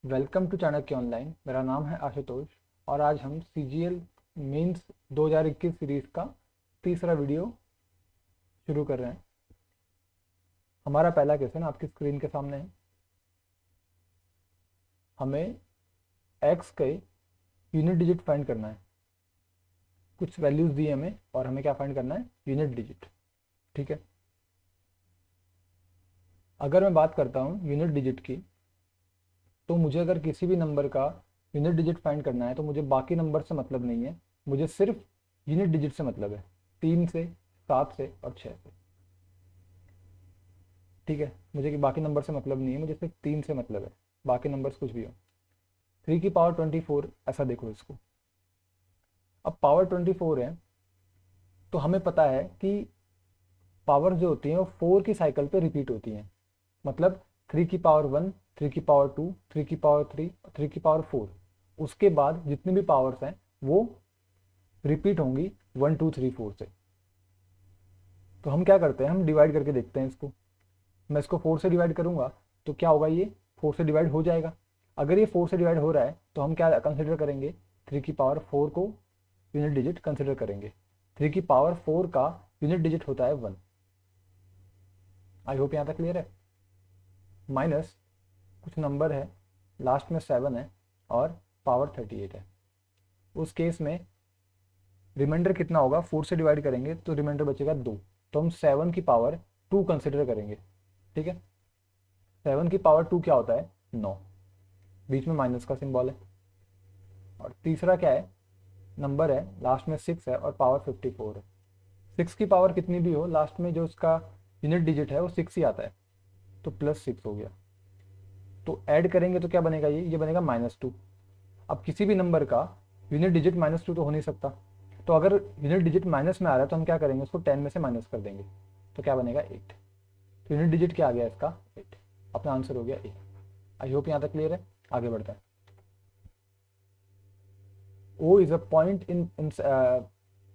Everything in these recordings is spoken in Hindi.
Welcome to Chanakya online. मेरा नाम है आशुतोष और आज हम सीजीएल मेंस 2021 सीरीज़ का तीसरा वीडियो शुरू कर रहे हैं। हमारा पहला क्वेश्चन आपकी स्क्रीन के सामने है। हमें एक्स के यूनिट डिजिट फाइंड करना है। कुछ वैल्यूज़ दी हमें और हमें क्या फाइंड करना है? Unit digit. ठीक है, अगर मैं बात करता हूँ यूनिट डिजिट की, तो मुझे अगर किसी भी नंबर का यूनिट डिजिट फाइंड करना है तो मुझे बाकी नंबर से मतलब नहीं है, मुझे सिर्फ यूनिट डिजिट से मतलब है। 3 से, 7 से और 6 से। ठीक है, मुझे कि बाकी नंबर से मतलब नहीं है, मुझे सिर्फ 3 से मतलब है, बाकी नंबर्स कुछ भी हो। 3 की पावर 24, ऐसा देखो इसको। अब पावर 24 है तो हमें पता है कि पावर जो होती है वो 4 की साइकिल पे रिपीट होती हैं। मतलब 3 की पावर 1, 3 की पावर 2, 3 की पावर 3, 3 की पावर 4, उसके बाद जितनी भी पावर्स हैं वो रिपीट होंगी 1 2 3 4 से। तो हम क्या करते हैं, हम डिवाइड करके देखते हैं इसको। मैं इसको 4 से डिवाइड करूंगा तो क्या होगा, ये 4 से डिवाइड हो जाएगा। अगर ये 4 से डिवाइड हो रहा है तो हम क्या कंसिडर करेंगे? 3 की पावर 4 को यूनिट डिजिट कंसिडर करेंगे। 3 की पावर 4 का यूनिट डिजिट होता है 1। आई होप यहाँ तक क्लियर है। माइनस कुछ नंबर है, लास्ट में 7 है और पावर 38 है। उस केस में रिमाइंडर कितना होगा? 4 से डिवाइड करेंगे तो रिमाइंडर बचेगा 2। तो हम 7 की पावर 2 कंसिडर करेंगे। ठीक है, 7 की पावर 2 क्या होता है? 9। बीच में माइनस का सिंबल है। और तीसरा क्या है? नंबर है, लास्ट में 6 है और पावर 54 है। 6 की पावर कितनी भी हो, लास्ट में जो उसका यूनिट डिजिट है वो 6 ही आता है, तो +6 हो गया। तो ऐड करेंगे तो क्या बनेगा? ये बनेगा -2। अब किसी भी नंबर का यूनिट डिजिट -2 तो हो नहीं सकता। तो अगर यूनिट डिजिट माइनस में आ रहा है तो हम क्या करेंगे? उसको 10 में से माइनस कर देंगे, तो क्या बनेगा? 8। तो यूनिट डिजिट क्या आ गया इसका? 8। अपना आंसर हो गया 8। आई होप यहाँ तक क्लियर है। आगे बढ़ते हैं। O is a point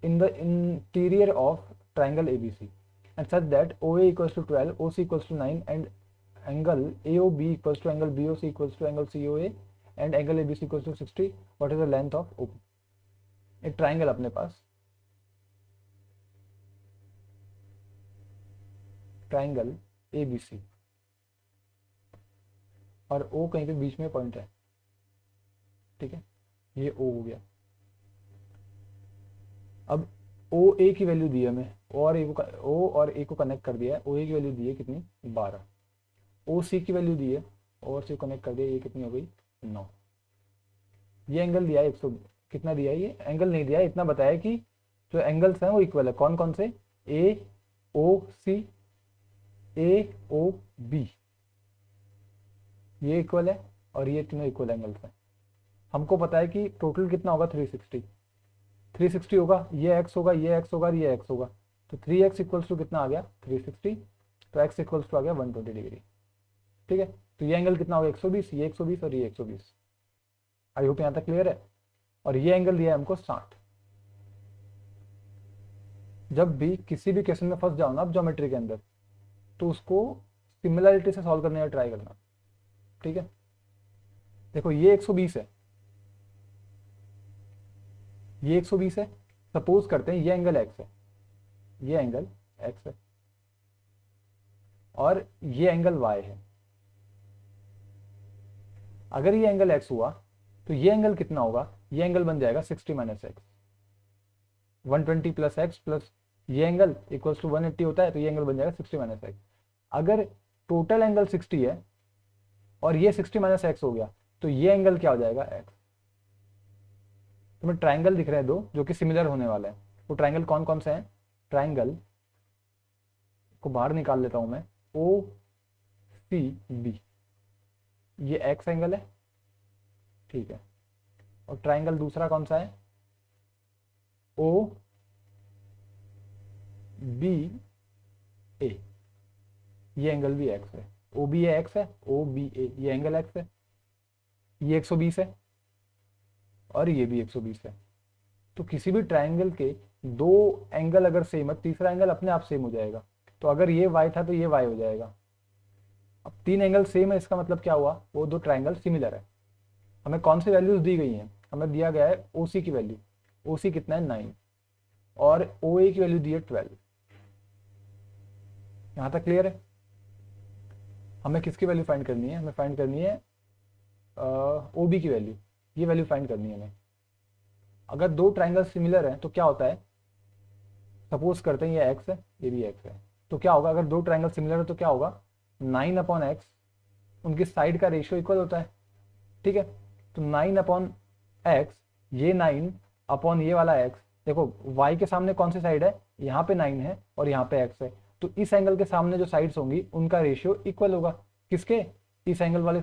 in the interior of triangle ABC, and such that OA equals to 12, OC equals to 9, and angle AOB equals to angle BOC equals to angle COA, and angle ABC equals to 60. What is the length of OP? एक ट्राइंगल अपने पास, ट्राइंगल ABC, और O कहीं पे बीच में पॉइंट है। ठीक है, ये O हो गया। अब ओ ए की वैल्यू दी है हमें, ओ और ए को कनेक्ट कर दिया है। ओ ए की वैल्यू दी है कितनी? 12। ओ सी की वैल्यू दी है, ओ और सी कनेक्ट कर दिया, ये कितनी हो गई? 9। ये एंगल दिया है 100। कितना दिया है? ये एंगल नहीं दिया है, इतना बताया कि जो एंगल्स हैं वो इक्वल है। कौन कौन से? ए ओ सी, ए ओ बी, ये इक्वल है और ये तीनों इक्वल एंगल्स हैं। हमको पता है कि टोटल कितना होगा? 360। 360 होगा, ये एक्स होगा, ये एक्स होगा और ये एक्स होगा। तो 3x इक्वल्स टू कितना आ गया? 360। तो x इक्वल्स टू आ गया 120 डिग्री। ठीक है, तो ये एंगल कितना होगा? 120, ये 120 और ये 120। आई होप यहाँ तक क्लियर है। और ये एंगल दिया है हमको 60। जब भी किसी भी क्वेश्चन में फंस जाओ ना आप ज्योमेट्री के अंदर, तो उसको सिमिलरिटी से सॉल्व करने का ट्राई करना। ठीक है, देखो ये 120 है, ये 120 है। सपोज करते हैं ये एंगल x है, ये एंगल x है और ये एंगल y है। अगर ये एंगल x हुआ तो ये एंगल कितना होगा? ये एंगल बन जाएगा 60 minus x. 120 plus x plus ये एंगल इक्वल्स टू 180 होता है, तो ये एंगल बन जाएगा 60 माइनस एक्स। अगर टोटल एंगल 60 है और ये 60 माइनस एक्स हो गया, तो ये एंगल क्या हो जाएगा? एक्स। तुम्हें ट्राइंगल दिख रहे हैं दो जो कि सिमिलर होने वाले हैं। वो ट्राइंगल कौन कौन से हैं? ट्राइंगल को बाहर निकाल लेता हूं मैं। ओ सी बी, ये एक्स एंगल है। ठीक है, और ट्राइंगल दूसरा कौन सा है? ओ बी ए, ये एंगल भी एक्स है। ओ बी ए एक्स है, ओ बी ए, ये एंगल एक्स है। ये 120 है और ये भी 120 है। तो किसी भी ट्राइंगल के दो एंगल अगर सेम है, तीसरा एंगल अपने आप सेम हो जाएगा। तो अगर ये y था तो ये y हो जाएगा। अब 3 एंगल सेम है, इसका मतलब क्या हुआ? वो दो ट्राइंगल सिमिलर है। हमें कौन सी वैल्यूज दी गई हैं, हमें दिया गया है ओ सी की वैल्यू, ओ सी कितना है 9 और ओ ए की वैल्यू दी है 12। यहाँ तक क्लियर है। हमें किसकी वैल्यू फाइंड करनी है, हमें फाइंड करनी है ओ बी की वैल्यू, ये वैल्यू फाइंड करनी है हमें। अगर दो ट्राइंगल सिमिलर हैं तो क्या होता है, सपोज करते हैं ये एक्स है ये भी एक्स है, तो क्या होगा अगर दो ट्राइंगल सिमिलर है तो क्या होगा 9/x, उनकी साइड का रेशियो इक्वल होता है। ठीक है, तो 9/x, ये 9 अपॉन ये वाला x, देखो y के सामने कौन सी साइड है, यहाँ पे 9 है और यहाँ पे x है, तो इस एंगल के सामने जो साइड्स होंगी उनका रेशियो इक्वल होगा, किसके, इस एंगल वाले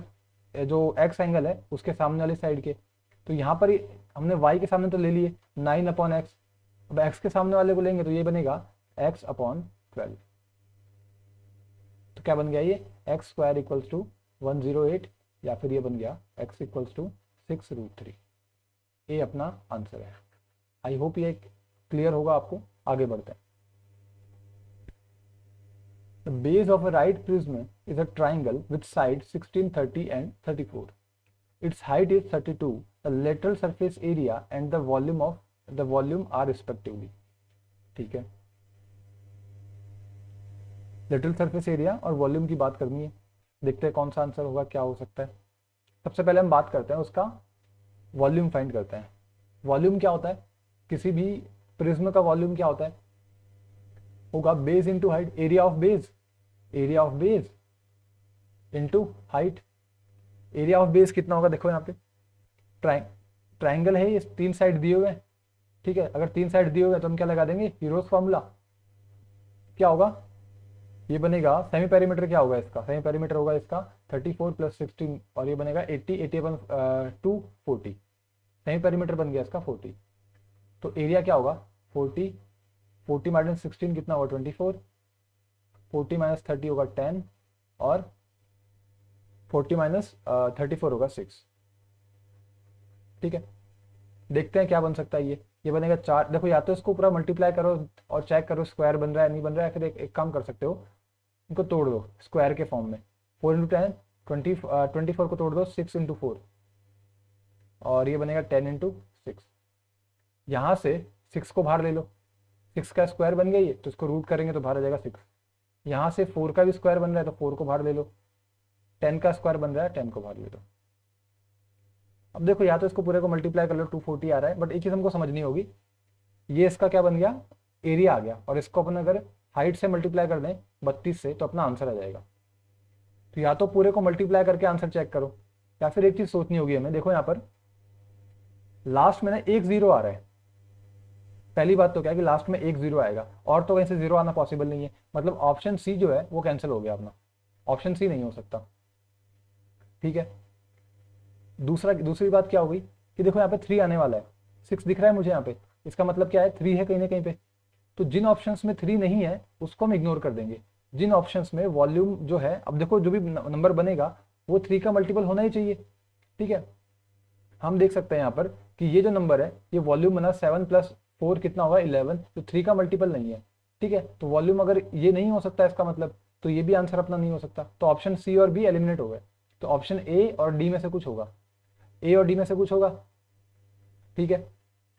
जो x एंगल है उसके सामने वाली साइड के। तो यहाँ पर हमने y के सामने तो ले लिए 9/x, अब x के सामने वाले को लेंगे तो ये बनेगा x/12। तो क्या बन गया ये x² इक्वल्स टू 108, या फिर ये बन गया x इक्वल्स टू 6√3। ये अपना आंसर है। आई होप ये क्लियर होगा आपको। आगे बढ़ते हैं। The base of a right prism is a triangle with side 16, 30 and 34। Its height is 32। The lateral surface area and the volume are respectively. ठीक है, लेटरल सरफेस एरिया और वॉल्यूम की बात करनी है। देखते हैं कौन सा आंसर होगा, क्या हो सकता है। सबसे पहले हम बात करते हैं उसका वॉल्यूम फाइंड करते हैं। वॉल्यूम क्या होता है, किसी भी प्रिज्म का वॉल्यूम क्या होता है, होगा base into height, area of base, area of base into height. Area of base कितना होगा, देखो यहाँ पे ट्राइंगल है, ये 3 साइड दिए हुए हैं। ठीक है, अगर 3 साइड दिए हुए हैं तो हम क्या लगा देंगे, हीरोज फॉर्मूला। क्या होगा, ये बनेगा सेमी पेरीमीटर, क्या होगा इसका, सेमी पेरीमीटर होगा इसका 34 + 16 और ये बनेगा 80, 80/2 40। सेमी पेरीमीटर बन गया इसका 40। तो एरिया क्या होगा 40, 40 - 16 कितना होगा 24, 40 - 30 होगा 10 और 40 - 34 होगा 6। ठीक है, देखते हैं क्या बन सकता है ये बनेगा 4। देखो या तो इसको पूरा मल्टीप्लाई करो और चेक करो स्क्वायर बन रहा है नहीं बन रहा है, फिर एक काम कर सकते हो, इनको तोड़ दो स्क्वायर के फॉर्म में। 4 × 10 24 को तोड़ दो 6 × 4 और ये बनेगा 10 × 6। यहाँ से 6 को बाहर ले लो, 6 का स्क्वायर बन गया ये, तो इसको रूट करेंगे तो बाहर आ जाएगा 6। यहाँ से 4 का भी स्क्वायर बन रहा है तो 4 को बाहर ले लो, 10 का स्क्वायर बन रहा है 10 को बाहर ले लो। अब देखो या तो इसको पूरे को मल्टीप्लाई कर लो 240 आ रहा है, बट एक चीज़ हमको समझनी होगी, ये इसका क्या बन गया, एरिया आ गया, और इसको अपन अगर हाइट से मल्टीप्लाई कर दें 32 से तो अपना आंसर आ जाएगा। तो या तो पूरे को मल्टीप्लाई करके आंसर चेक करो, या फिर एक चीज़ सोचनी होगी हमें। देखो यहाँ पर लास्ट में ना 1 0 आ रहा है। पहली बात तो क्या है कि लास्ट में 1 0 आएगा, और तो कहीं से 0 आना पॉसिबल नहीं है, मतलब ऑप्शन सी जो है वो कैंसिल हो गया अपना, ऑप्शन सी नहीं हो सकता। ठीक है, दूसरी बात क्या हो गई कि देखो यहाँ पे 3 आने वाला है, 6 दिख रहा है मुझे यहाँ पे, इसका मतलब क्या है 3 है कहीं ना कहीं पे। तो जिन ऑप्शंस में 3 नहीं है उसको हम इग्नोर कर देंगे। जिन ऑप्शंस में वॉल्यूम जो है, अब देखो जो भी नंबर बनेगा वो 3 का मल्टीपल होना ही चाहिए। ठीक है, हम देख सकते हैं यहाँ पर कि ये जो नंबर है ये वॉल्यूम बना 7 + 4 कितना होगा 11, तो 3 का मल्टीपल नहीं है। ठीक है, तो वॉल्यूम अगर ये नहीं हो सकता इसका मतलब, तो ये भी आंसर अपना नहीं हो सकता। तो ऑप्शन सी और बी एलिमिनेट हो गए, तो ऑप्शन ए और डी में से कुछ होगा, ए और डी में से कुछ होगा। ठीक है,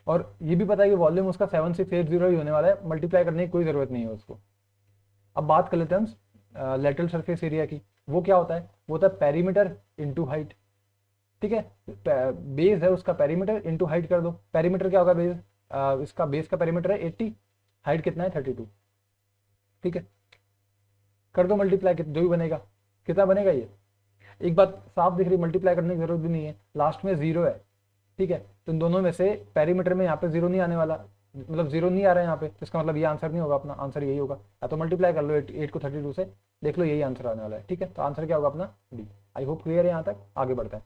और ये भी पता है कि वॉल्यूम उसका 7680 ही होने वाला है, मल्टीप्लाई करने की कोई ज़रूरत नहीं है उसको। अब बात कर लेते हैं हम लेटरल सरफेस एरिया की। वो क्या होता है, वो होता है पेरीमीटर इंटू हाइट। ठीक है, बेस है उसका पेरीमीटर इंटू हाइट कर दो। पेरीमीटर क्या होगा, बेस इसका बेस का पेरीमीटर है 80, हाइट कितना है 32। ठीक है, कर दो मल्टीप्लाई, जो भी बनेगा कितना बनेगा ये, एक बात साफ दिख रही, मल्टीप्लाई करने की जरूरत भी नहीं है, लास्ट में 0 है। ठीक है, तो इन दोनों में से पेरीमीटर में यहाँ पे 0 नहीं आने वाला, मतलब 0 नहीं आ रहा है यहाँ पे, तो इसका मतलब ये आंसर नहीं होगा अपना, आंसर यही होगा। या तो मल्टीप्लाई कर लो 8 को 32 से, देख लो यही आंसर आने वाला है। ठीक है, तो आंसर क्या होगा अपना डी। आई होप क्लियर है यहाँ तक। आगे बढ़ते हैं।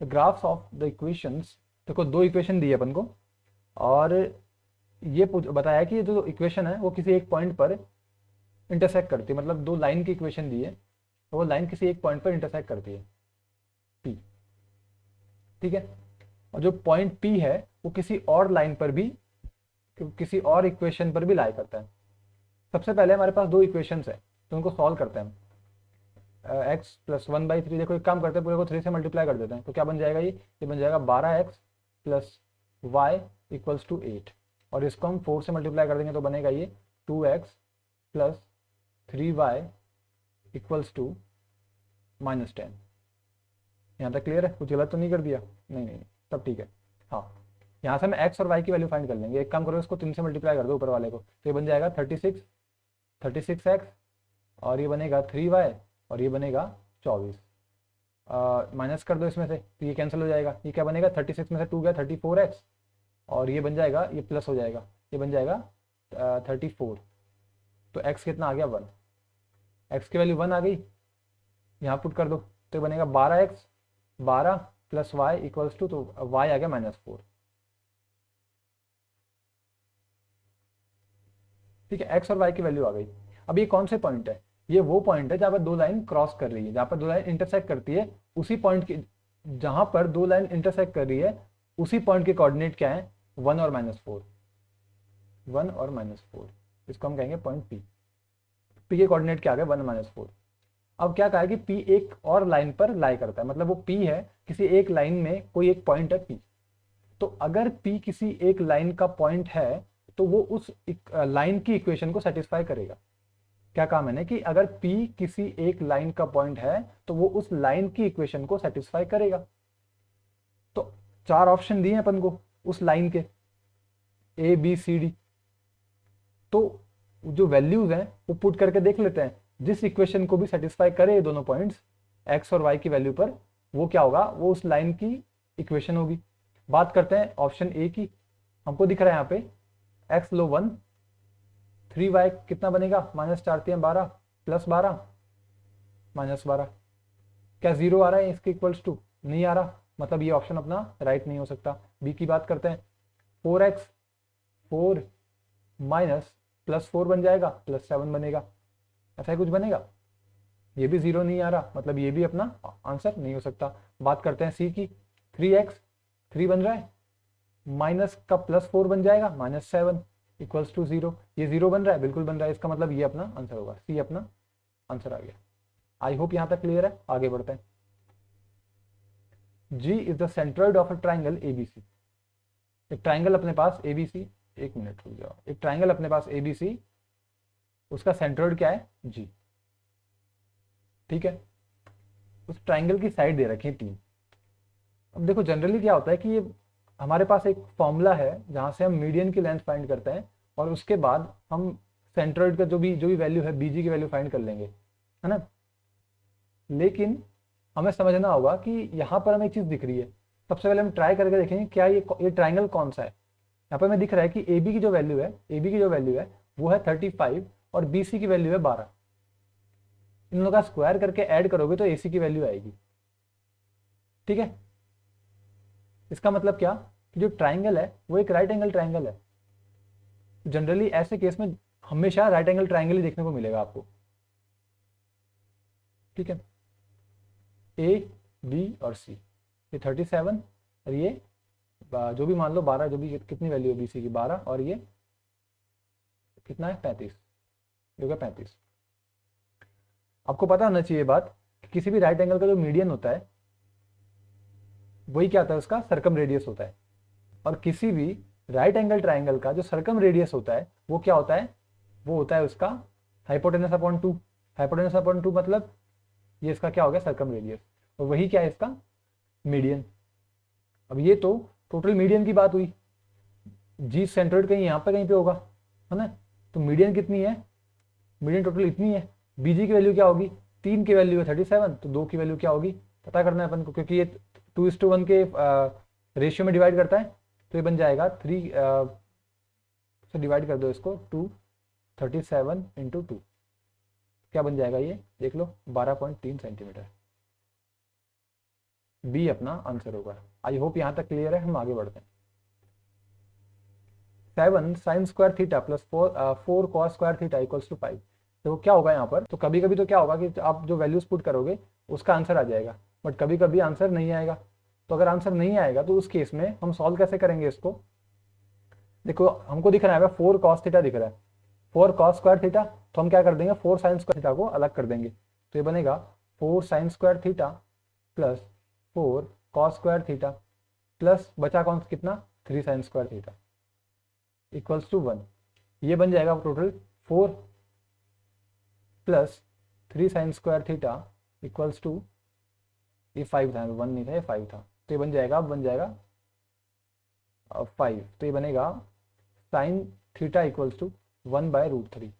The graphs of the equations, देखो 2 इक्वेशन दी है अपन को, और ये बताया कि ये जो इक्वेशन है वो किसी एक पॉइंट पर इंटरसेक्ट करती है, मतलब 2 लाइन की इक्वेशन दी है, तो वो लाइन किसी एक पॉइंट पर इंटरसेक्ट करती है पी। ठीक है, और जो पॉइंट पी है वो किसी और लाइन पर भी, किसी और इक्वेशन पर भी लाई करता है। सबसे पहले हमारे पास 2 इक्वेशंस है तो उनको सॉल्व करते हैं। एक्स प्लस 1/3, देखो एक काम करते हैं, पूरे को 3 से मल्टीप्लाई कर देते हैं, तो क्या बन जाएगा ये बन जाएगा 12x plus Y equals to 8, और इसको हम 4 से मल्टीप्लाई कर देंगे तो बनेगा ये 2x plus 3y equals to -10। यहाँ तक क्लियर है? कुछ गलत तो नहीं कर दिया? नहीं, तब ठीक है। हाँ, यहाँ से हम x और y की वैल्यू फाइंड कर लेंगे। एक काम करो, इसको 3 से मल्टीप्लाई कर दो ऊपर वाले को, तो ये बन जाएगा 36x, और ये बनेगा 3y, और ये बनेगा 24। माइनस कर दो इसमें से, तो ये कैंसिल हो जाएगा। ये क्या बनेगा, 36 में से 2 गया 34x, और ये बन जाएगा, ये प्लस हो जाएगा, ये बन जाएगा 34। तो x कितना आ गया 1, x की वैल्यू 1 आ गई, यहाँ पुट कर दो, तो ये बनेगा 12x 12 plus Y equals to, तो y आ गया -4। ठीक है, x और y की वैल्यू आ गई। अब ये कौन से पॉइंट है? ये वो पॉइंट है जहाँ पर दो लाइन क्रॉस कर रही है, जहाँ पर दो लाइन इंटरसेक्ट करती है, उसी पॉइंट की, जहाँ पर दो लाइन इंटरसेक्ट कर रही है उसी पॉइंट के कोऑर्डिनेट क्या है, 1 और -4, 1 और -4, इसको हम कहेंगे पॉइंट P। P के कोऑर्डिनेट क्या आ गया, 1 -4। अब क्या कहा है कि P एक और लाइन पर लाई करता है, मतलब वो P है, किसी एक लाइन में कोई एक पॉइंट है P। तो अगर P किसी एक लाइन का पॉइंट है तो वो उस लाइन की इक्वेशन को सेटिस्फाई करेगा। क्या कहा मैंने कि अगर P किसी एक लाइन का पॉइंट है तो वो उस लाइन की इक्वेशन को सेटिस्फाई करेगा। तो 4 ऑप्शन दिए अपन को उस लाइन के, A B C D। तो जो वैल्यूज हैं वो पुट करके देख लेते हैं, जिस इक्वेशन को भी सेटिस्फाई करे ये दोनों पॉइंट्स x और y की वैल्यू पर, वो क्या होगा, वो उस लाइन की इक्वेशन होगी। बात करते हैं ऑप्शन ए की। हमको दिख रहा है यहाँ पे x लो 1, 3y कितना बनेगा, -4 3 12 प्लस 12 -12। क्या 0 आ रहा है इसके इक्वल्स टू? नहीं आ रहा, मतलब ये ऑप्शन अपना राइट नहीं हो सकता। बी की बात करते हैं, 4x 4 माइनस +4 बन जाएगा, +7 बनेगा, ऐसा ही कुछ बनेगा। ये भी 0 नहीं आ रहा, मतलब ये भी अपना आंसर नहीं हो सकता। बात करते हैं सी की, 3x 3 बन रहा है, माइनस का +4 बन जाएगा, -7 इक्वल्स टू 0। ये 0 बन रहा है, बिल्कुल बन रहा है, इसका मतलब ये अपना आंसर होगा, सी अपना आंसर आ गया। आई होप यहां तक क्लियर है, आगे बढ़ते हैं। G is the centroid of a triangle ABC। एक ट्राइंगल अपने पास ABC, एक मिनट रुक जाओ, एक ट्राइंगल अपने पास ABC, उसका सेंट्रोइड क्या है, G। ठीक है, उस ट्राइंगल की साइड दे रखी है 3। अब देखो जनरली क्या होता है कि ये हमारे पास एक फॉर्मूला है जहां से हम मीडियन की लेंथ फाइंड करते हैं, और उसके बाद हम सेंट्रोइड का जो भी वैल्यू है BG की वैल्यू फाइंड कर लेंगे, है ना। लेकिन हमें समझना होगा कि यहाँ पर हमें एक चीज़ दिख रही है। सबसे पहले हम ट्राई करके देखेंगे क्या ये ट्राइंगल कौन सा है। यहाँ पर हमें दिख रहा है कि AB की जो वैल्यू है, AB की जो वैल्यू है वो है 35, और BC की वैल्यू है 12। इन दोनों का स्क्वायर करके ऐड करोगे तो AC की वैल्यू आएगी। ठीक है, इसका मतलब क्या कि जो ट्राइंगल है वो एक राइट एंगल ट्राइंगल है। जनरली ऐसे केस में हमेशा राइट एंगल ट्राइंगल ही देखने को मिलेगा आपको। ठीक है, A B और C, ये 37, और ये जो भी मान लो 12, जो भी कितनी वैल्यू है BC की 12, और ये कितना है 35, जो क्या 35। आपको पता होना चाहिए बात कि किसी भी राइट एंगल का जो मीडियन होता है वही क्या होता है, उसका सर्कम रेडियस होता है। और किसी भी राइट एंगल ट्राइंगल का जो सर्कम रेडियस होता है वो क्या होता है, वो होता है उसका हाइपोटेनस अपॉन 2। हाइपोटेनस अपॉन 2 मतलब ये इसका क्या हो गया, सर्कम रेडियस, और वही क्या है इसका मीडियन। अब ये तो टोटल मीडियन की बात हुई, जी सेंट्रोइड कहीं यहाँ पे कहीं पे होगा, है ना। तो मीडियन कितनी है, मीडियन टोटल इतनी है। BG की वैल्यू क्या होगी, 3 की वैल्यू है 37, तो 2 की वैल्यू क्या होगी पता करना है अपन को, क्योंकि ये 2:1 के रेशियो में डिवाइड करता है। तो ये बन जाएगा 3 से डिवाइड कर दो इसको, 237 इंटू 2, क्या बन जाएगा ये देख लो, 12.3 सेंटीमीटर। बी अपना आंसर होगा। आई होप यहां तक क्लियर है, हम आगे बढ़ते हैं। 7 sine square theta plus 4 cos square theta equals to 5। तो क्या होगा यहाँ पर, तो कभी कभी तो क्या होगा कि आप जो वैल्यूज पुट करोगे उसका आंसर आ जाएगा, बट कभी कभी आंसर नहीं आएगा। तो अगर आंसर नहीं आएगा तो उस केस में हम सॉल्व कैसे करेंगे इसको। देखो हमको दिख रहा है 4 कॉस थीटा दिख रहा है, 4 कॉस स्क्वायर थीटा, तो हम क्या कर देंगे 4 साइन स्क्वायर थीटा को अलग कर देंगे, तो ये बनेगा 4 sine square theta plus 4 cos square theta plus बचा कौन कितना 3 sine square theta equals to 1। ये बन जाएगा total 4 plus 3 sine square theta equals to, ये 5 था, 1 नहीं था, ये 5 था, तो ये बन जाएगा, अब बन जाएगा 5। तो ये बनेगा sine theta equals to 1/√3।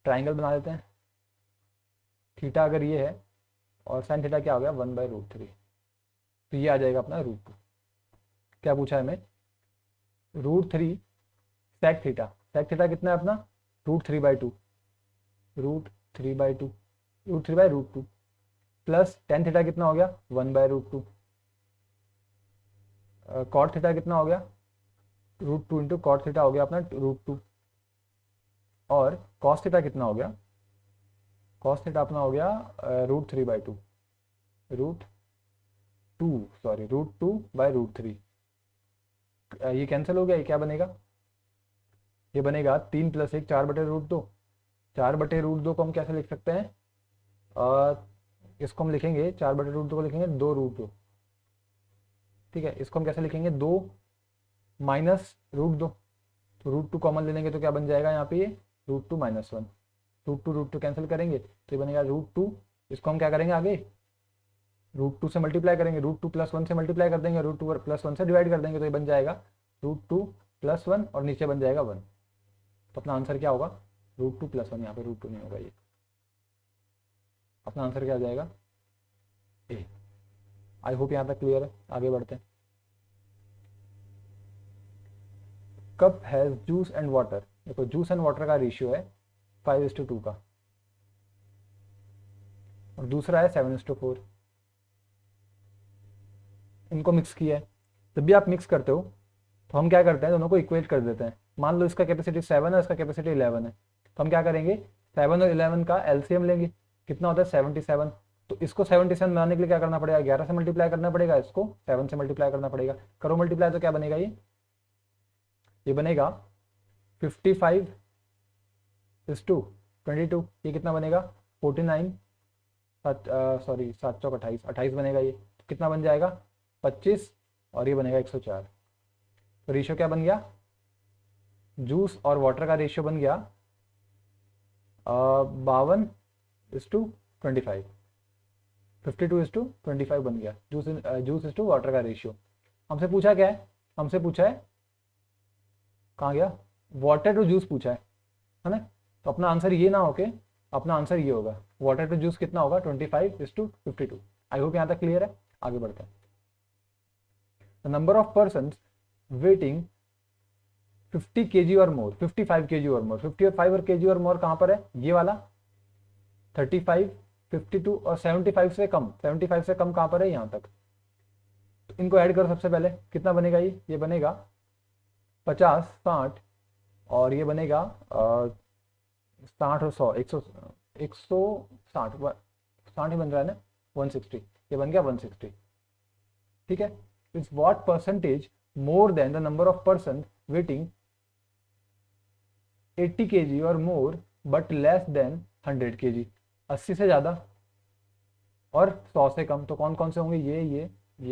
Triangle बना देते हैं। थीटा अगर ये है और साइन थीटा क्या हो गया 1/√3, तो ये आ जाएगा अपना √2। क्या पूछा है हमें, √3 सेक थीटा। सेक थीटा कितना है अपना √3/2, √3/2 प्लस टेन थीटा कितना हो गया 1/√2। कॉट थीटा कितना हो गया √2 इंटू कॉट थीटा हो गया अपना √2। और कॉस थीटा कितना हो गया, कॉस थीटा अपना हो गया √3/2, √2/√3। ये कैंसिल हो गया, ये क्या बनेगा, ये बनेगा 3 + 1 4/√2। 4/√2 को हम कैसे लिख सकते हैं, इसको हम लिखेंगे 4/√2 को लिखेंगे 2√2। ठीक है, इसको हम कैसे लिखेंगे 2 माइनस √2, तो √2 कॉमन ले लेंगे तो क्या बन जाएगा यहाँ पे, ये √2 - 1। √2 कैंसिल करेंगे तो ये बनेगा √2। इसको हम क्या करेंगे आगे, √2 से मल्टीप्लाई करेंगे, √2 + 1 से मल्टीप्लाई कर देंगे, √2 + 1 से डिवाइड कर देंगे, तो ये बन जाएगा √2 + 1 और नीचे बन जाएगा 1। तो अपना आंसर क्या होगा, √2 + 1, यहाँ पे √2 नहीं होगा, ये अपना आंसर क्या आ जाएगा ए। आई होप यहाँ तक क्लियर है, आगे बढ़ते हैं। Cup has juice and water. देखो जूस एंड वाटर का रेशियो है 5:2 का, और दूसरा है 7:4। इनको मिक्स किया है। जब भी आप मिक्स करते हो तो हम क्या करते हैं, दोनों को इक्वेट कर देते हैं। मान लो इसका कैपेसिटी 7 है, इसका कैपेसिटी 11 है, तो हम क्या करेंगे 7 और 11 का एलसीएम लेंगे, कितना होता है 77। तो इसको 77 बनाने के लिए क्या करना पड़ेगा, 11 से मल्टीप्लाई करना पड़ेगा, इसको 7 से मल्टीप्लाई करना पड़ेगा। करो मल्टीप्लाई, तो क्या बनेगा, ये बनेगा 55:22। ये कितना बनेगा 49, 7 चौक 28 बनेगा। ये तो कितना बन जाएगा 25, और ये बनेगा 104। तो रेशियो क्या बन गया, जूस और वाटर का रेशियो बन गया 52:25, 52:25 बन गया जूस इस टू वाटर का रेशियो। हमसे पूछा क्या है, हमसे पूछा है कहाँ गया, वाटर टू जूस पूछा है ना। तो अपना आंसर ये ना होके अपना आंसर ये होगा, वाटर टू जूस कितना होगा 25:52। आई होप यहाँ तक क्लियर है, आगे बढ़ते हैं। The number of person waiting 50 kg और मोर, 55 kg और मोर, 55 और kg और मोर कहाँ पर है, ये वाला 35, 52 और 75 से कम, 75 से कम कहाँ पर है, यहाँ तक। तो इनको ऐड करो सबसे पहले, कितना बनेगा, ये बनेगा 50, 60 और ये बनेगा 60 और 100, 160, 60 ही बन रहा है ना, 160, ये बन गया 160। ठीक है, it's what percentage more than the number of person waiting 80 kg और more but less than 100 kg। 80 से ज़्यादा और 100 से कम, तो कौन कौन से होंगे, ये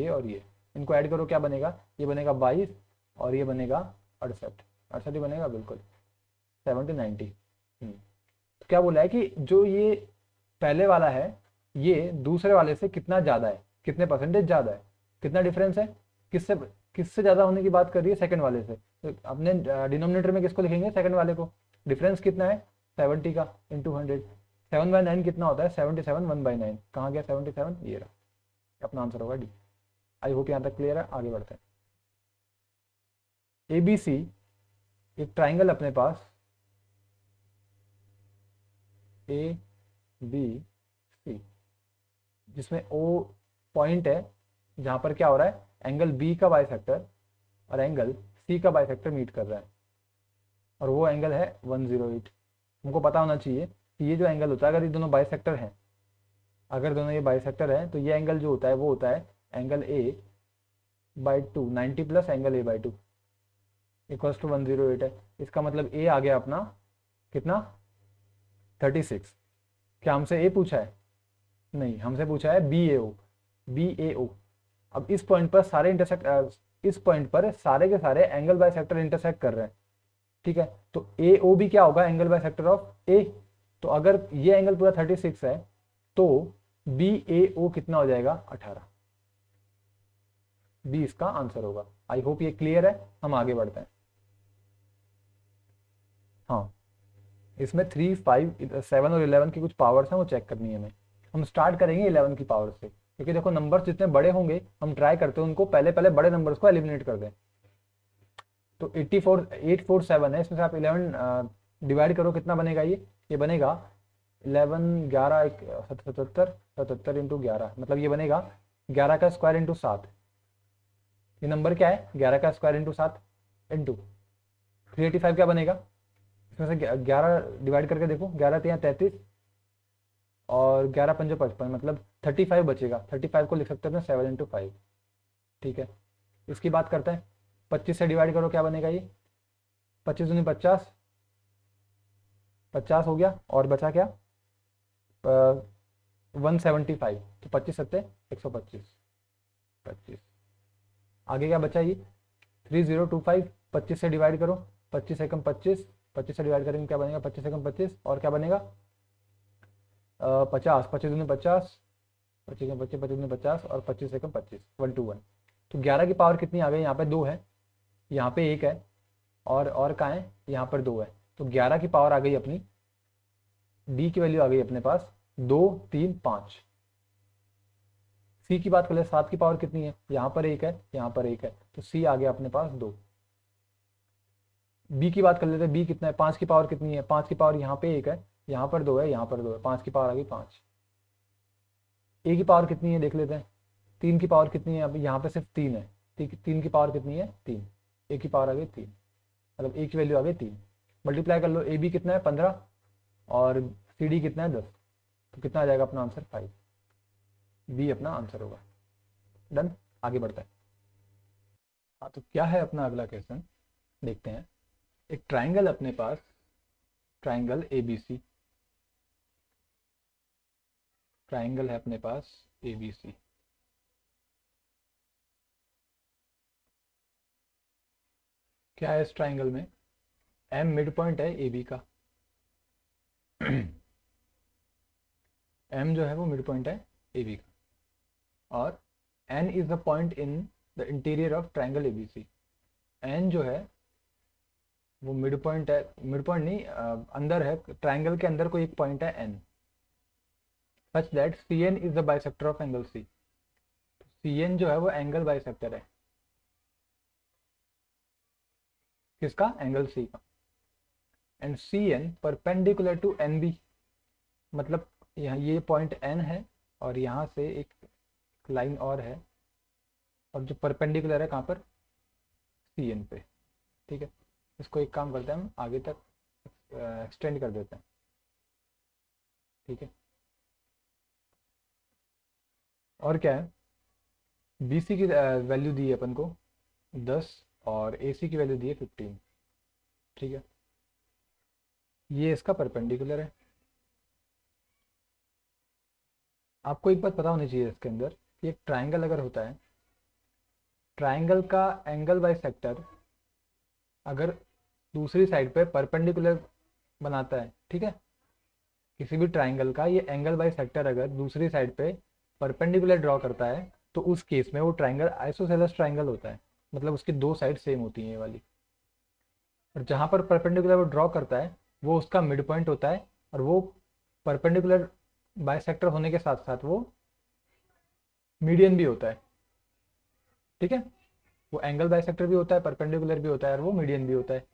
और ये। इनको ऐड करो, क्या बनेगा, ये बनेगा 22 और ये बनेगा 68 ही बनेगा, बिल्कुल 70, 90। तो क्या बोला है कि जो ये पहले वाला है ये दूसरे वाले से कितना ज़्यादा है, कितने परसेंटेज ज़्यादा है, कितना डिफरेंस है, किससे ज़्यादा होने की बात कर रही है, सेकंड वाले से। तो अपने डिनोमिनेटर में किसको लिखेंगे, सेकंड वाले को। डिफरेंस कितना है 70 का इंटू 100, 7/9 कितना होता है 77, 1/9 कहाँ गया 77, ये रहा, अपना आंसर होगा डी। आई होप यहाँ तक क्लियर है, आगे बढ़ते हैं। ABC एक ट्राइंगल अपने पास ABC जिसमें O पॉइंट है जहाँ पर क्या हो रहा है, एंगल B का बाइसेक्टर और एंगल C का बाइसेक्टर मीट कर रहा है, और वो एंगल है 108। हमको पता होना चाहिए कि ये जो एंगल होता है, अगर ये दोनों बाइसेक्टर हैं, अगर दोनों ये बाइसेक्टर हैं, तो ये एंगल जो होता है वो होता है angle A/2, 90 plus angle A/2 equals to 108 है। इसका मतलब A आ गया अपना कितना 36। क्या हमसे A पूछा है, नहीं, हमसे पूछा है बी ए ओ, बी ए ओ। अब इस पॉइंट पर सारे इस पॉइंट पर सारे के सारे एंगल बाय सेक्टर इंटरसेक्ट कर रहे हैं, ठीक है। तो ए ओ भी क्या होगा, एंगल बाय सेक्टर ऑफ ए। तो अगर ये एंगल पूरा 36 है तो बी ए ओ कितना हो जाएगा, 18। बी इसका आंसर होगा। आई होप ये क्लियर है, हम आगे बढ़ते हैं। हाँ, इसमें 3, 5, 7 और 11 की कुछ पावर्स हैं, वो चेक करनी है हमें। हम स्टार्ट करेंगे 11 की पावर से, क्योंकि देखो नंबर्स जितने बड़े होंगे हम ट्राई करते हैं उनको पहले पहले बड़े नंबर्स को एलिमिनेट कर दें। तो 847 है, इसमें से आप 11 डिवाइड करो, कितना बनेगा ये बनेगा 11, 11, 77, 77 इंटू 11, मतलब ये बनेगा 11 का स्क्वायर इंटू 7। ये नंबर क्या है, 11 का स्क्वायर इंटू 7 इंटू 385 क्या बनेगा, इसमें से 11 डिवाइड करके देखो, 11 3 33 और 11 5 55, मतलब 35 बचेगा। 35 को लिख सकते हैं 7 इंटू 5, ठीक है। इसकी बात करते हैं, 25 से डिवाइड करो, क्या बनेगा ये 25 दूनी 50, 50 हो गया, और बचा क्या 175, तो 25 सत्ते 125, 25। आगे क्या बचा ये 3025, 25 से डिवाइड करो, 25 एकम 25, 25 से डिवाइड करेंगे क्या बनेगा 25 एकम 25, और क्या बनेगा 50, 25 दूनी 50, 25 एकम 25, 25 दूनी 50 और 25 एकम 25, 1 to 1। तो 11 की पावर कितनी आ गई, यहाँ पे 2 है, यहाँ पे 1 है, और कहाँ है, यहाँ पर 2 है। तो 11 की पावर आ गई अपनी, डी की वैल्यू आ गई अपने पास 2, 3, 5। सी की बात कर ले, 7 की पावर कितनी है, यहाँ पर 1 है, यहाँ पर 1 है, तो सी आ गया अपने पास 2। बी की बात कर लेते हैं, बी कितना है, 5 की पावर कितनी है, 5 की पावर यहाँ पे 1 है, यहाँ पर 2 है, यहाँ पर 2 है, 5 की पावर आ गई 5। ए की पावर कितनी है देख लेते हैं, 3 की पावर कितनी है, अभी यहाँ पे सिर्फ 3 है, 3 की पावर कितनी है 3, ए की पावर आ गई 3, मतलब ए की वैल्यू आ गई 3। मल्टीप्लाई कर लो, ए बी कितना है 15 और सी डी कितना है 10, तो कितना आ जाएगा अपना आंसर 5। बी अपना आंसर होगा। डन, आगे बढ़ता है। हाँ, तो क्या है अपना अगला क्वेश्चन, देखते हैं। एक ट्राइंगल अपने पास, triangle A B C, triangle है अपने पास ए बी सी। क्या है इस ट्राइंगल में, एम मिड पॉइंट है ए बी का, एम जो है वो मिड पॉइंट है ए बी का, और N is the point in the interior of triangle A B C. N जो है वो मिड पॉइंट है, मिड पॉइंट नहीं, अंदर है, ट्राइंगल के अंदर कोई एक पॉइंट है N, such that C N is the bisector of angle C. C N जो है वो एंगल बाइसेक्टर है, किसका, एंगल सी का। And C N perpendicular to N B, मतलब यहाँ ये पॉइंट एन है और यहाँ से एक लाइन और है, और जो परपेंडिकुलर है कहाँ पर, सी एन पे, ठीक है। इसको एक काम करते हैं, हम आगे तक एक्सटेंड कर देते हैं, ठीक है। और क्या है, बी सी की वैल्यू दी है अपन को 10 और ए सी की वैल्यू दी है 15, ठीक है। ये इसका परपेंडिकुलर है। आपको एक बात पता होनी चाहिए इसके अंदर कि एक ट्राइंगल अगर होता है, ट्राइंगल का एंगल बाई सेक्टर अगर दूसरी साइड पे परपेंडिकुलर बनाता है, ठीक है, किसी भी ट्राइंगल का ये एंगल बाई सेक्टर अगर दूसरी साइड पे परपेंडिकुलर ड्रॉ करता है, तो उस केस में वो ट्राइंगल आइसोसेलेस ट्राइंगल होता है, मतलब उसकी दो साइड सेम होती हैं ये वाली। और जहाँ पर परपेंडिकुलर वो ड्रॉ करता है वो उसका मिड पॉइंट होता है, और वो परपेंडिकुलर बाइसेक्टर होने के साथ साथ वो मीडियन भी होता है, ठीक है। वो एंगल बाइसेक्टर भी होता है, परपेंडिकुलर भी होता है, और वो मीडियन भी होता है।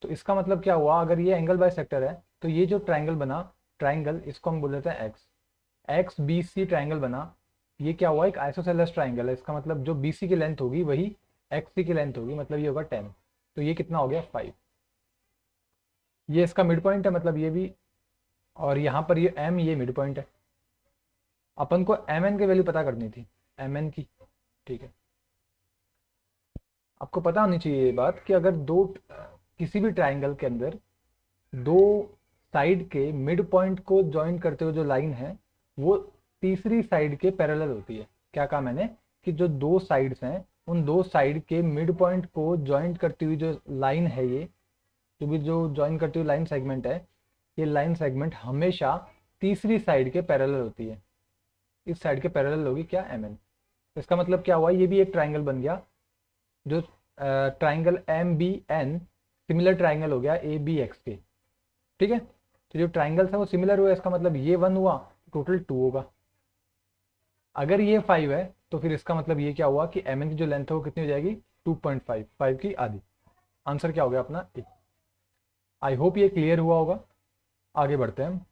तो इसका मतलब क्या हुआ, अगर ये एंगल बाइसेक्टर है तो ये जो ट्राइंगल बना, ट्राइंगल इसको हम बोल देते हैं X, X B C triangle बना, ये क्या हुआ, एक आइसोसेलेस ट्राइंगल है। इसका मतलब जो बी सी की लेंथ होगी वही एक्स सी की लेंथ होगी, मतलब ये होगा 10। तो ये कितना हो गया 5। ये इसका मिड पॉइंट है, मतलब ये भी, और यहाँ पर ये एम, ये मिड पॉइंट है। अपन को एम एन की वैल्यू पता करनी थी, एम एन की, ठीक है। आपको पता होनी चाहिए ये बात कि अगर दो किसी भी ट्राइंगल के अंदर दो साइड के मिड पॉइंट को ज्वाइन करते हुए जो लाइन है वो तीसरी साइड के पैरेलल होती है। क्या कहा मैंने कि जो दो साइड्स हैं उन दो साइड के मिड पॉइंट को ज्वाइंट करती हुई जो लाइन है, ये जो भी जो ज्वाइन करती हुई लाइन सेगमेंट है, ये लाइन सेगमेंट हमेशा तीसरी साइड के पैरेलल होती है। इस साइड के पैरेलल होगी क्या, एम एन। इसका मतलब क्या हुआ, ये भी एक ट्राइंगल बन गया, जो triangle M B N similar triangle हो गया ए बी एक्स के। ठीक है, तो जो ट्राइंगल्स है वो सिमिलर हुआ, इसका मतलब ये 1 हुआ, टोटल 2 होगा। अगर ये 5 है तो फिर इसका मतलब ये क्या हुआ कि एम एन की जो लेंथ है वो कितनी हो जाएगी, 2.5, 5 की आधी। आंसर क्या हो गया अपना, ए। आई होप ये क्लियर हुआ होगा। आगे बढ़ते हैं।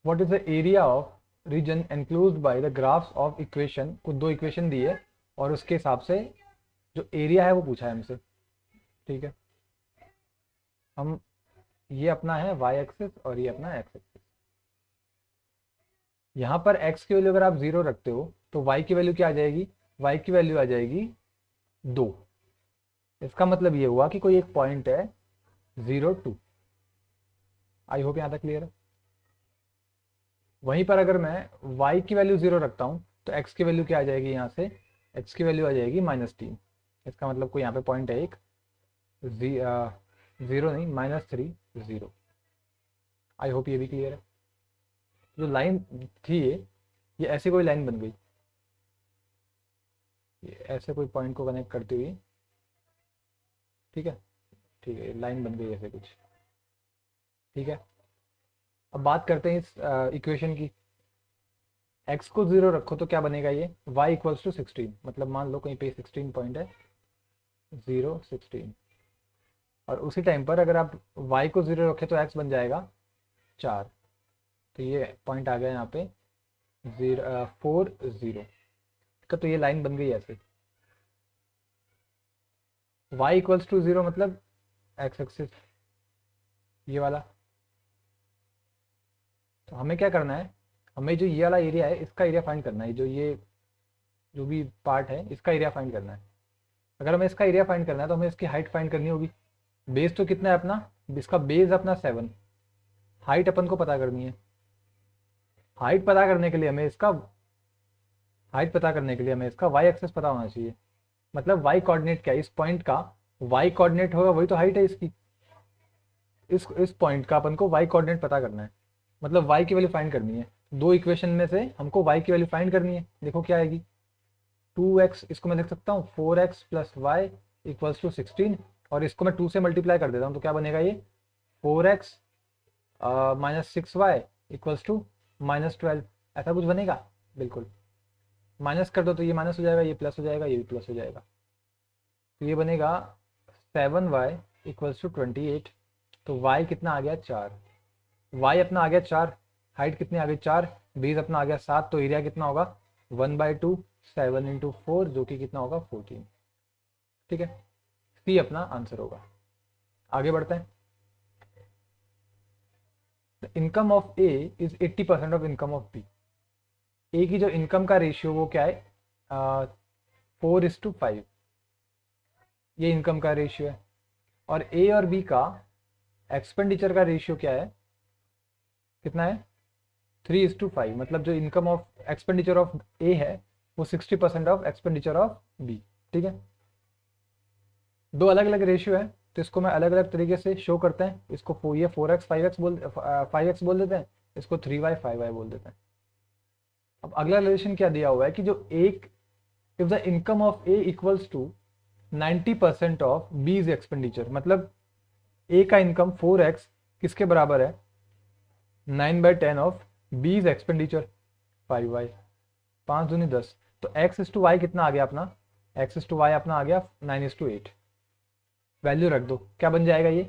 What is the area of region enclosed by the graphs of equation. कुछ दो इक्वेशन दिए और उसके हिसाब से जो एरिया है वो पूछा है हमसे। ठीक है, हम ये अपना है वाई एक्सिस और ये अपना एक्स एक्सिस। यहाँ पर x की वैल्यू अगर आप 0 रखते हो तो y की वैल्यू क्या आ जाएगी, y की वैल्यू आ जाएगी 2। इसका मतलब ये हुआ कि कोई एक पॉइंट है 0 2। आई होप यहाँ तक क्लियर है। वहीं पर अगर मैं y की वैल्यू 0 रखता हूँ तो x की वैल्यू क्या आ जाएगी, यहाँ से x की वैल्यू आ जाएगी -3। इसका मतलब कोई यहाँ पे पॉइंट है एक 0 नहीं -3 0। आई होप ये भी क्लियर है। जो लाइन थी ये ऐसे कोई लाइन बन गई, ये ऐसे कोई पॉइंट को कनेक्ट करती हुई। ठीक है, ठीक है, लाइन बन गई ऐसे कुछ। ठीक है, अब बात करते हैं इस इक्वेशन की। x को 0 रखो तो क्या बनेगा, ये y इक्वल्स टू 16। मतलब मान लो कहीं पे 16 पॉइंट है, 0 16। और उसी टाइम पर अगर आप y को 0 रखे तो x बन जाएगा 4। तो ये पॉइंट आ गया यहाँ पे 4 0 का। तो ये लाइन बन गई ऐसे, y इक्वल्स टू 0 मतलब x एक्सिस ये वाला। तो हमें क्या करना है, हमें जो ये वाला एरिया है इसका एरिया फाइंड करना है। जो ये जो भी पार्ट है इसका एरिया फाइंड करना है। अगर हमें इसका एरिया फाइंड करना है तो हमें इसकी हाइट फाइंड करनी होगी। बेस तो कितना है अपना, इसका बेस अपना 7, हाइट अपन को पता करनी है। हाइट पता करने के लिए हमें इसका वाई एक्सेस पता होना चाहिए। मतलब वाई कोऑर्डिनेट क्या है, इस पॉइंट का वाई कोऑर्डिनेट होगा, वही तो हाइट है इसकी। इस पॉइंट का अपन को वाई कोऑर्डिनेट पता करना है, मतलब वाई की वैल्यू फाइंड करनी है। दो इक्वेशन में से हमको वाई की वैल्यू फाइंड करनी है। देखो क्या आएगी, 2x, इसको मैं लिख सकता हूँ 4x plus Y equals to 16। और इसको मैं 2 से मल्टीप्लाई कर देता हूँ तो क्या बनेगा, ये 4x -6y इक्वल्स टू -12। ऐसा कुछ बनेगा, बिल्कुल। माइनस कर दो तो ये माइनस हो जाएगा, ये प्लस हो जाएगा, ये भी प्लस हो जाएगा। तो ये बनेगा 7y इक्वल्स टू 28। तो y कितना आ गया, 4। y अपना आ गया 4, हाइट कितनी आ गई 4, बेस अपना आ गया 7। तो एरिया कितना होगा 1/2, 7 इंटू 4 जो कि कितना होगा 14। ठीक है, सी अपना आंसर होगा। आगे बढ़ते हैं। The income of A is 80% of income of B. A की जो इनकम का रेशियो वो क्या है, 4:5। ये इनकम का रेशियो है। और ए और बी का एक्सपेंडिचर का रेशियो क्या है, कितना है 3:5। मतलब जो इनकम ऑफ एक्सपेंडिचर ऑफ ए है वो 60% ऑफ एक्सपेंडिचर ऑफ बी। ठीक है, दो अलग अलग रेशियो है तो इसको मैं अलग अलग तरीके से शो करते हैं। इसको ये 4x 5x बोल देते हैं, इसको 3y 5y बोल देते हैं। अब अगला रिलेशन क्या दिया हुआ है कि जो एक, if the income of A equals to 90% of B's expenditure. मतलब ए का इनकम 4x किसके बराबर है, 9/10 ऑफ बीज एक्सपेंडिचर 5y। 5 दूनी 10। तो x/y कितना आ गया अपना, x/y अपना आ गया 9:8। वैल्यू रख दो, क्या बन जाएगा ये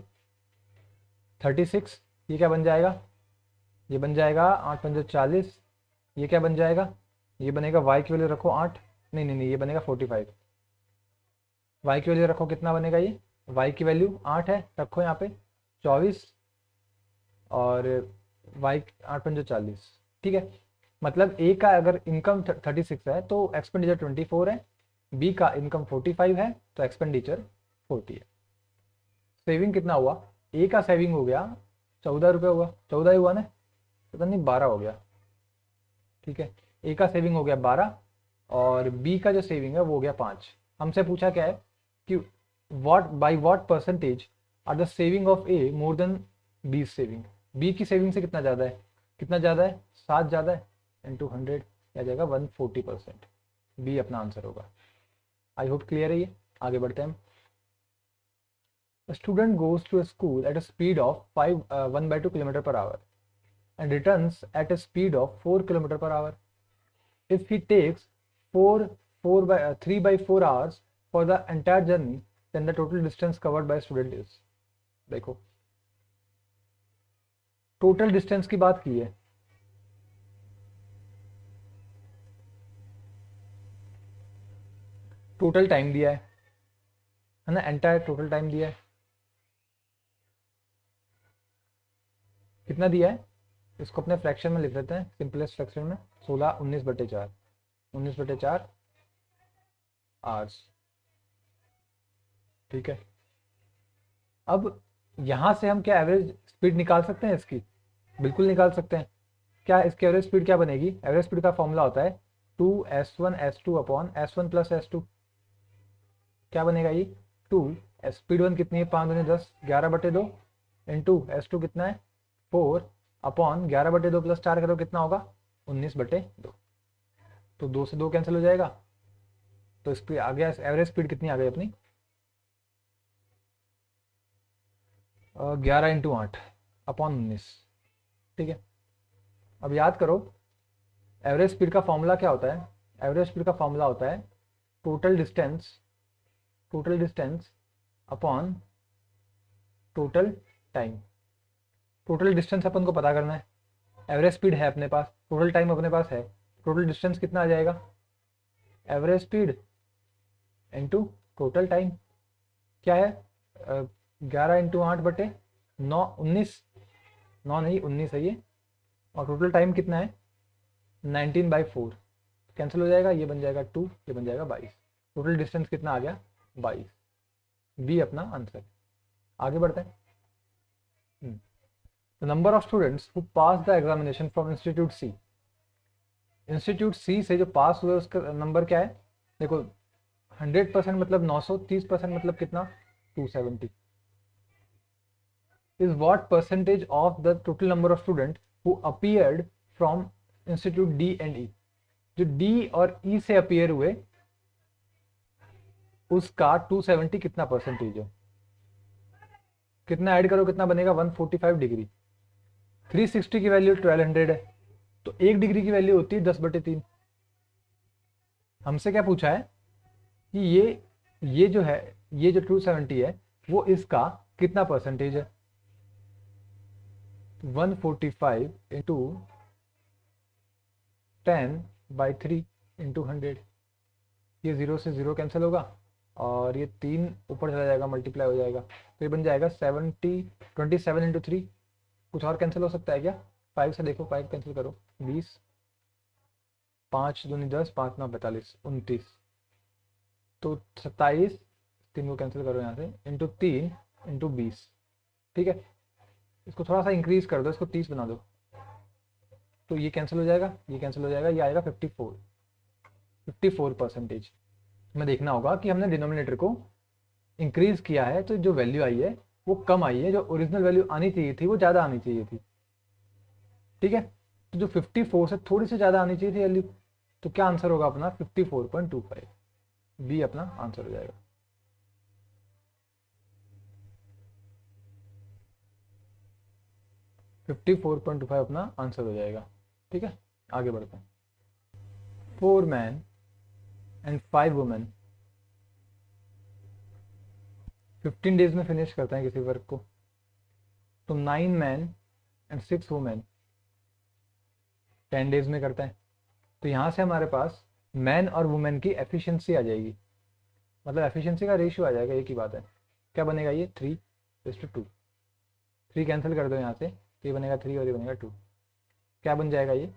36। ये क्या बन जाएगा, ये बन जाएगा 8 पंजे 40। ये क्या बन जाएगा, ये बनेगा y की वैल्यू रखो 8, नहीं नहीं नहीं, ये बनेगा 45। y की वैल्यू रखो, कितना बनेगा ये, y की वैल्यू 8 है, रखो यहाँ पे 24 और y 8 पंजे 40। ठीक है, मतलब ए का अगर इनकम 36 है तो एक्सपेंडिचर 24 है, बी का इनकम 45 है तो एक्सपेंडिचर 40 है। सेविंग कितना हुआ, ए का सेविंग हो गया 14 रुपये हुआ, 14 ही हुआ ना। पता नहीं 12 हो गया, ठीक है। ए का सेविंग हो गया 12 और बी का जो सेविंग है वो हो गया 5। हमसे पूछा क्या है कि what percentage are the saving of A more than B saving. B की सेविंग से कितना ज़्यादा है, कितना ज़्यादा है, 7 ज़्यादा है, इंटू 100 आ जाएगा 140%। बी अपना आंसर होगा। आई होप क्लियर है ये। आगे बढ़ते हैं हम। A student goes to a school at a speed of 1/2 km per hour and returns at a speed of 4 km per hour. If he takes 3 by 4 hours for the entire journey, then the total distance covered by student is। देखो टोटल डिस्टेंस की बात की है, टोटल टाइम दिया है ना, एंटायर टोटल टाइम दिया है, कितना दिया है, इसको अपने फ्रैक्शन में लिख लेते हैं, सिंपलेस्ट फ्रैक्शन में 16 19/4 19/4 आवर्स, ठीक है। अब यहाँ से हम क्या एवरेज स्पीड निकाल सकते हैं इसकी, बिल्कुल निकाल सकते हैं। क्या इसकी एवरेज स्पीड क्या बनेगी, एवरेज स्पीड का फॉर्मूला होता है 2s1s2 upon s1 plus s2। क्या बनेगा ये 2 स्पीड 1 कितनी है 5 दूनी 10 11/2 इंटू s2 कितना है 4 अपॉन 11/2 प्लस 4 करो कितना होगा 19/2। तो 2 से 2 कैंसिल हो जाएगा, तो स्पीड आ गया, एवरेज स्पीड कितनी आ गई अपनी 11 इंटू 8 अपॉन 19, ठीक है। अब याद करो एवरेज स्पीड का फॉर्मूला क्या होता है, एवरेज स्पीड का फॉर्मूला होता है total distance upon total time. Total distance अपन को पता करना है, एवरेज स्पीड है अपने पास, टोटल टाइम अपने पास है, टोटल डिस्टेंस कितना आ जाएगा average speed into total time, क्या है 11 इंटू 8/9 19, 9 नहीं 19 है ये, और टोटल टाइम कितना है 19/4 कैंसिल हो जाएगा, ये बन जाएगा 2, ये बन जाएगा 22। टोटल डिस्टेंस कितना आ गया 22, बी अपना आंसर। आगे बढ़ते हैं। The number of students who pass the examination from institute C, institute C से जो पास हुए उसका नंबर क्या है, देखो 100% मतलब 900, 30% मतलब कितना 270, is what percentage of the total number of student who appeared from institute D and E. जो डी और ई से अपीयर हुए उसका 270 कितना परसेंटेज है, कितना ऐड करो कितना बनेगा 145 डिग्री। 360 की वैल्यू 1200 है, तो 1 डिग्री की वैल्यू होती है 10/3। हमसे क्या पूछा है कि ये जो है, ये जो 270 है वो इसका कितना परसेंटेज है, 145 इंटू 10/3 इंटू 100, ये 0 से 0 कैंसिल होगा और ये 3 ऊपर चला जाएगा मल्टीप्लाई हो जाएगा, तो ये बन जाएगा 27 इंटू 3। कुछ और कैंसिल हो सकता है क्या, 5 से देखो 5 कैंसिल करो 20, 5 दूनी 10 5 9 45 29, तो 27, 3 को कैंसिल करो यहाँ से इंटू 3 इंटू 20, ठीक है। इसको थोड़ा सा इंक्रीज कर दो, इसको 30 बना दो, तो ये कैंसिल हो जाएगा, ये कैंसिल हो जाएगा, ये आएगा 54%। हमें देखना होगा कि हमने डिनोमिनेटर को इंक्रीज किया है तो जो वैल्यू आई है वो कम आई है, जो ओरिजिनल वैल्यू आनी चाहिए थी वो ज़्यादा आनी चाहिए थी, ठीक है। तो जो 54 से थोड़ी सी ज़्यादा आनी चाहिए थी वैल्यू, तो क्या आंसर होगा अपना 54.25, बी अपना आंसर हो जाएगा। फिफ्टी 4.25 अपना आंसर हो जाएगा, ठीक है। आगे बढ़ते हैं। 4 मैन एंड 5 वुमेन 15 डेज में फिनिश करते हैं किसी वर्क को, तो 9 मैन एंड 6 वुमेन 10 डेज में करते हैं। तो यहाँ से हमारे पास मैन और वुमेन की एफिशिएंसी आ जाएगी, मतलब एफिशिएंसी का रेशियो आ जाएगा, एक ही बात है। क्या बनेगा ये 3:2, 3 कैंसिल कर दो यहाँ से, तो ये बनेगा 3 और ये बनेगा 2। क्या बन जाएगा ये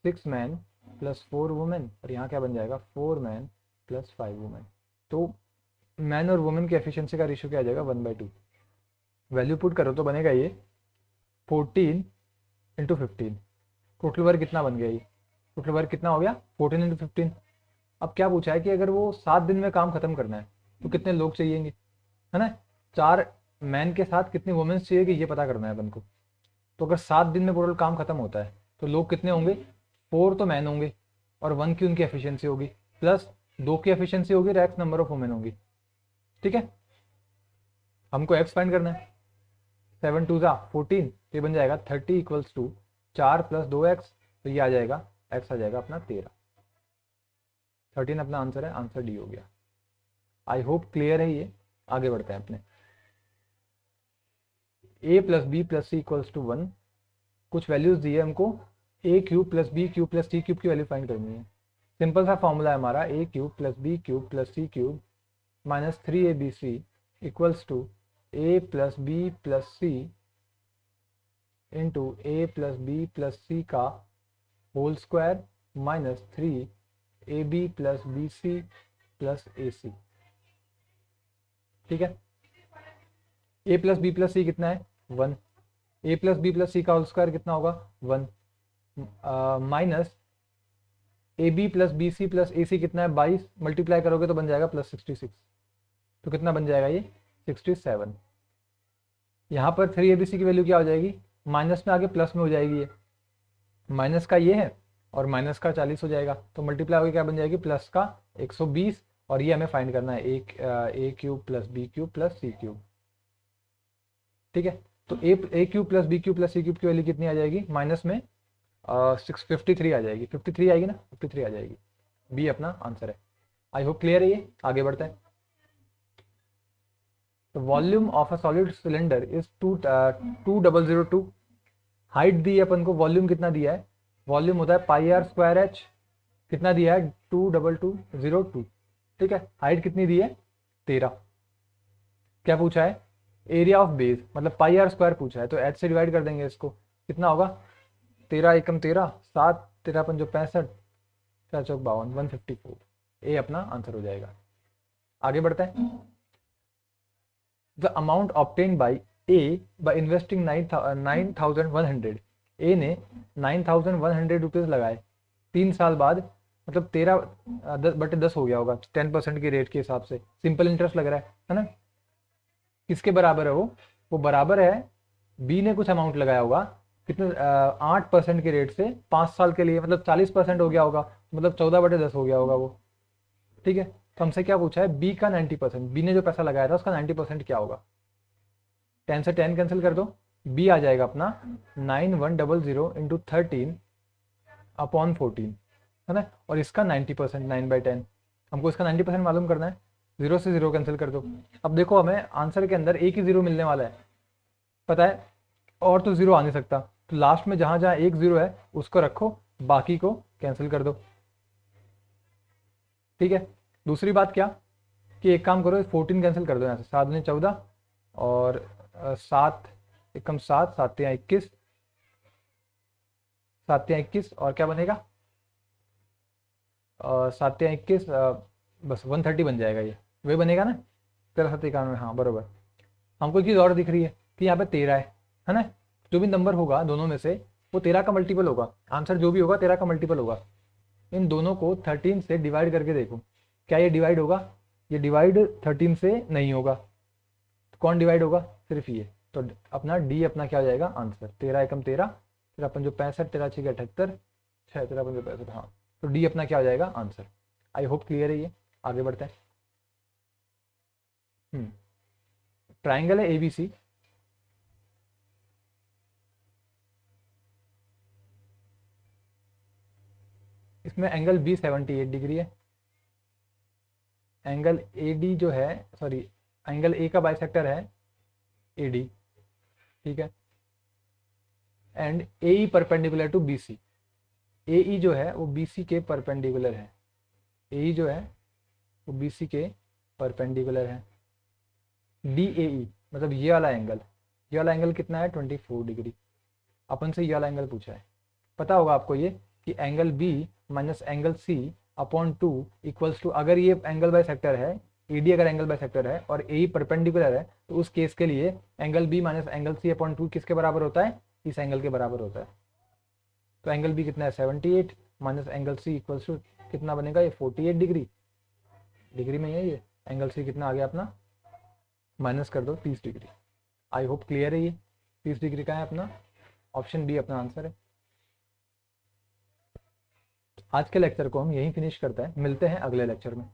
6 मैन प्लस 4 वुमेन, और यहाँ क्या बन जाएगा 4 मैन प्लस 5 वुमेन। तो मैन और वुमेन की एफिशिएंसी का रेशियो क्या आ जाएगा 1/2। वैल्यू पुट करो तो बनेगा ये 14 इंटू 15, टोटल वर्क कितना बन गया ये, टोटल वर्क कितना हो गया 14 इंटू 15। अब क्या पूछा है कि अगर वो 7 दिन में काम खत्म करना है तो कितने लोग चाहिएंगे, है ना, 4 मैन के साथ कितनी वुमेन्स चाहिए कि ये पता करना है अपन को। तो अगर 7 दिन में टोटल काम खत्म होता है तो लोग कितने होंगे, 4 तो मैन होंगे और 1 की उनकी एफिशिएंसी होगी, प्लस 2 की एफिशिएंसी होगी और एक्स नंबर ऑफ वुमेन होगी। ठीक है, हमको एक्स फाइंड करना है। 7 टू ज़ा 14, ये बन जाएगा 30 इक्वल्स टू 4 प्लस 2x, तो ये आ जाएगा x आ जाएगा अपना 13। 13 अपना आंसर है, आंसर डी हो गया। आई होप क्लियर है ये। आगे बढ़ते हैं अपने। a plus b plus c equals to 1, कुछ वैल्यूज दी है हमको, a cube plus b cube plus c cube की वैल्यू फाइंड करनी है। सिंपल सा फॉर्मूला है हमारा, a cube plus b cube plus c cube minus 3abc equals to a plus b plus c into a plus b plus c का whole square minus 3ab plus b c plus a c. ठीक है, a plus b plus c कितना है 1, a plus b plus c का होल स्क्वायर कितना होगा 1, minus a b plus b c plus a c कितना है 22, मल्टीप्लाई करोगे तो बन जाएगा प्लस 66, तो कितना बन जाएगा ये 67। यहाँ पर 3abc की वैल्यू क्या हो जाएगी, माइनस में आगे प्लस में हो जाएगी, ये माइनस का ये है और माइनस का 40 हो जाएगा, तो मल्टीप्लाई होकर क्या बन जाएगी प्लस का 120, और ये हमें फाइंड करना है a cube plus b cube plus c cube. ठीक है, तो a cube plus b cube plus c cube की वैल्यू कितनी आ जाएगी, माइनस में 653 आ जाएगी, 53 आएगी ना, 53 आ जाएगी, बी अपना आंसर है। आई होप क्लियर है ये। आगे बढ़ते हैं। तो volume of a solid cylinder is 2002, height दी है अपन को, वॉल्यूम कितना दिया है, वॉल्यूम होता है पाई आर स्क्वायर एच, कितना दिया है 22202। ठीक है, हाइट कितनी दी है 13। क्या पूछा है, एरिया ऑफ बेस, मतलब पाई आर स्क्वायर पूछा है, तो एच से डिवाइड कर देंगे इसको, कितना होगा 13 एकम 13, 7 13 पंजो 65, 4 चौक 52, 154, ए अपना आंसर हो जाएगा। आगे बढ़ते हैं। The amount obtain by A by investing 9100, ए ने 9100 रुपीज़ लगाए 3 साल बाद, मतलब 13/10 हो गया होगा 10% की रेट के हिसाब से, सिंपल इंटरेस्ट लग रहा है ना। किसके बराबर है वो बराबर है, बी ने कुछ अमाउंट लगाया होगा कितने 8% के रेट से 5 साल के लिए, मतलब 40% हो गया होगा, मतलब 14/10 हो गया होगा वो। ठीक है, तो हमसे क्या पूछा है, बी का 90%, बी ने जो पैसा लगाया था उसका 90% क्या होगा। 10 से 10 कैंसिल कर दो, बी आ जाएगा अपना 9100 इंटू 13/14, है ना, और इसका 90% 9/10, हमको इसका 90% मालूम करना है। 0 से 0 कैंसिल कर दो। अब देखो हमें आंसर के अंदर एक ही 0 मिलने वाला है, पता है, और तो 0 आ नहीं सकता, तो लास्ट में जहाँ जहाँ एक 0 है उसको रखो, बाकी को कैंसिल कर दो। ठीक है, दूसरी बात क्या कि एक काम करो, 14 कैंसिल कर दो यहाँ से, 7 दूनी 14 और 7 एकम 7, 7 तियाँ 21, 7 तियाँ 21 और क्या बनेगा 7 तियाँ 21, बस 130 बन जाएगा, ये वही बनेगा ना, 1391, हाँ बराबर। हमको एक चीज़ और दिख रही है कि यहाँ पे 13 है ना, जो भी नंबर होगा दोनों में से वो 13 का मल्टीपल होगा, आंसर जो भी होगा 13 का मल्टीपल होगा। इन दोनों को 13 से डिवाइड करके देखो, क्या ये डिवाइड होगा, ये डिवाइड 13 से नहीं होगा, तो कौन डिवाइड होगा, सिर्फ ये, तो अपना डी अपना क्या हो जाएगा आंसर, 13 एकम 13, 13 पंजो 65, 13 छः 78, 6 13 पंजो 65, हाँ, तो डी अपना क्या हो जाएगा आंसर। आई होप क्लियर है ये। आगे बढ़ते हैं। ट्राइंगल है ABC, इसमें एंगल बी 78 डिग्री है, एंगल AD जो है, सॉरी एंगल ए का बाइसेक्टर है AD, ठीक है, and AE perpendicular to BC, AE जो है वो BC के परपेंडिकुलर है, AE जो है वो BC के परपेंडिकुलर है। DAE मतलब ये वाला एंगल कितना है 24 डिग्री, अपन से ये वाला एंगल पूछा है, पता होगा आपको ये कि angle B minus angle C upon 2 equals to, अगर ये एंगल बाई सेक्टर है, AD अगर एंगल बाई सेक्टर है और AE परपेंडिकुलर है, तो उस केस के लिए angle B minus angle C upon 2 किसके बराबर होता है, इस एंगल के बराबर होता है। तो एंगल बी कितना है 78 minus angle C equals to कितना बनेगा ये 48 डिग्री, डिग्री में है ये एंगल सी कितना आ गया अपना, माइनस कर दो 30 डिग्री। आई होप क्लियर है ये 30 डिग्री का है अपना, ऑप्शन बी अपना आंसर है। आज के लेक्चर को हम यहीं फिनिश करते हैं, मिलते हैं अगले लेक्चर में।